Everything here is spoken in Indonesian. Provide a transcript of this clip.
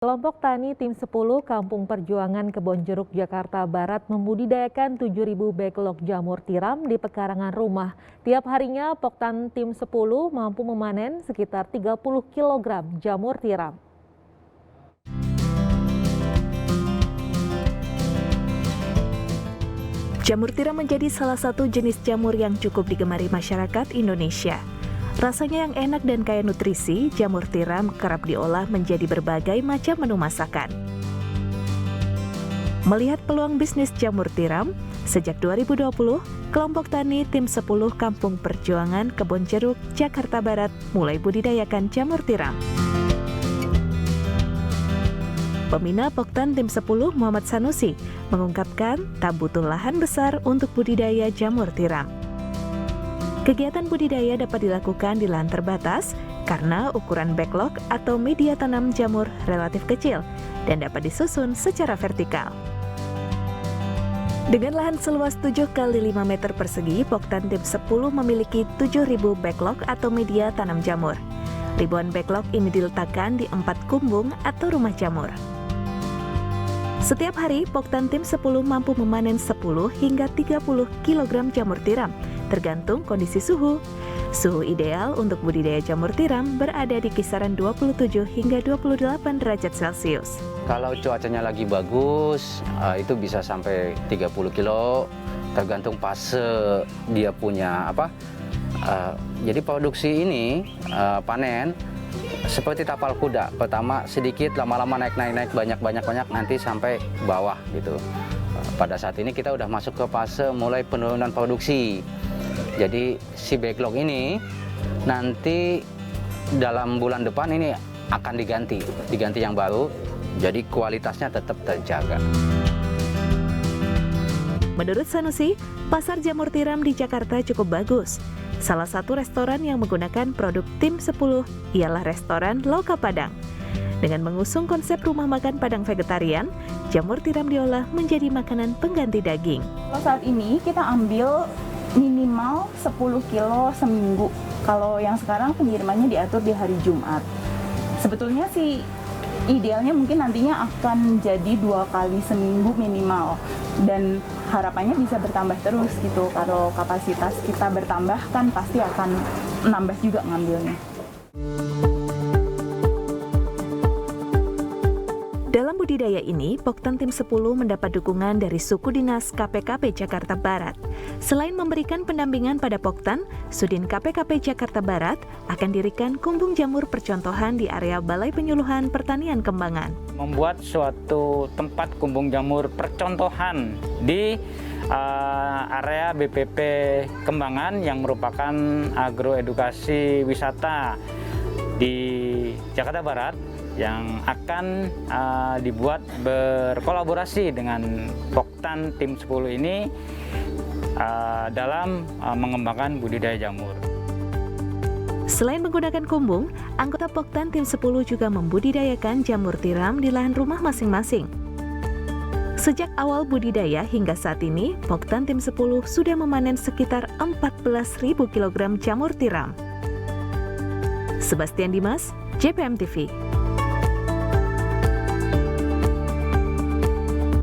Kelompok tani Tim 10 Kampung Perjuangan Kebonjeruk, Jakarta Barat membudidayakan 7.000 backlog jamur tiram di pekarangan rumah. Tiap harinya Poktan Tim 10 mampu memanen sekitar 30 kg jamur tiram. Jamur tiram menjadi salah satu jenis jamur yang cukup digemari masyarakat Indonesia. Rasanya yang enak dan kaya nutrisi, jamur tiram kerap diolah menjadi berbagai macam menu masakan. Melihat peluang bisnis jamur tiram, sejak 2020, kelompok tani Tim 10 Kampung Perjuangan Kebonjeruk, Jakarta Barat mulai budidayakan jamur tiram. Pembina Poktan Tim 10 Muhammad Sanusi mengungkapkan tak butuh lahan besar untuk budidaya jamur tiram. Kegiatan budidaya dapat dilakukan di lahan terbatas karena ukuran backlog atau media tanam jamur relatif kecil dan dapat disusun secara vertikal. Dengan lahan seluas 7 x 5 meter persegi, Poktan Tim 10 memiliki 7.000 backlog atau media tanam jamur. Ribuan backlog ini diletakkan di 4 kumbung atau rumah jamur. Setiap hari, Poktan Tim 10 mampu memanen 10 hingga 30 kg jamur tiram, tergantung kondisi suhu. Suhu ideal untuk budidaya jamur tiram berada di kisaran 27 hingga 28 derajat Celcius. Kalau cuacanya lagi bagus, itu bisa sampai 30 kilo, tergantung fase dia punya apa. Jadi produksi ini panen seperti tapal kuda. Pertama sedikit, lama-lama naik, banyak, nanti sampai bawah gitu. Pada saat ini kita udah masuk ke fase mulai penurunan produksi. Jadi si backlog ini nanti dalam bulan depan ini akan diganti yang baru. Jadi kualitasnya tetap terjaga. Menurut Sanusi, pasar jamur tiram di Jakarta cukup bagus. Salah satu restoran yang menggunakan produk Tim 10 ialah restoran Loka Padang. Dengan mengusung konsep rumah makan Padang vegetarian, jamur tiram diolah menjadi makanan pengganti daging. Kalau saat ini kita ambil minimal 10 kilo seminggu. Kalau yang sekarang pengirimannya diatur di hari Jumat. Sebetulnya sih idealnya mungkin nantinya akan jadi 2 kali seminggu minimal. Dan harapannya bisa bertambah terus gitu. Kalau kapasitas kita bertambah kan pasti akan menambah juga ngambilnya. Dalam budidaya ini, Poktan Tim 10 mendapat dukungan dari Suku Dinas KPKP Jakarta Barat. Selain memberikan pendampingan pada Poktan, Sudin KPKP Jakarta Barat akan dirikan kumbung jamur percontohan di area Balai Penyuluhan Pertanian Kembangan. Membuat suatu tempat kumbung jamur percontohan di area BPP Kembangan yang merupakan agroedukasi wisata di Jakarta Barat yang akan dibuat berkolaborasi dengan Poktan Tim 10 ini dalam mengembangkan budidaya jamur. Selain menggunakan kumbung, anggota Poktan Tim 10 juga membudidayakan jamur tiram di lahan rumah masing-masing. Sejak awal budidaya hingga saat ini, Poktan Tim 10 sudah memanen sekitar 14.000 kg jamur tiram. Sebastian Dimas, JPM TV.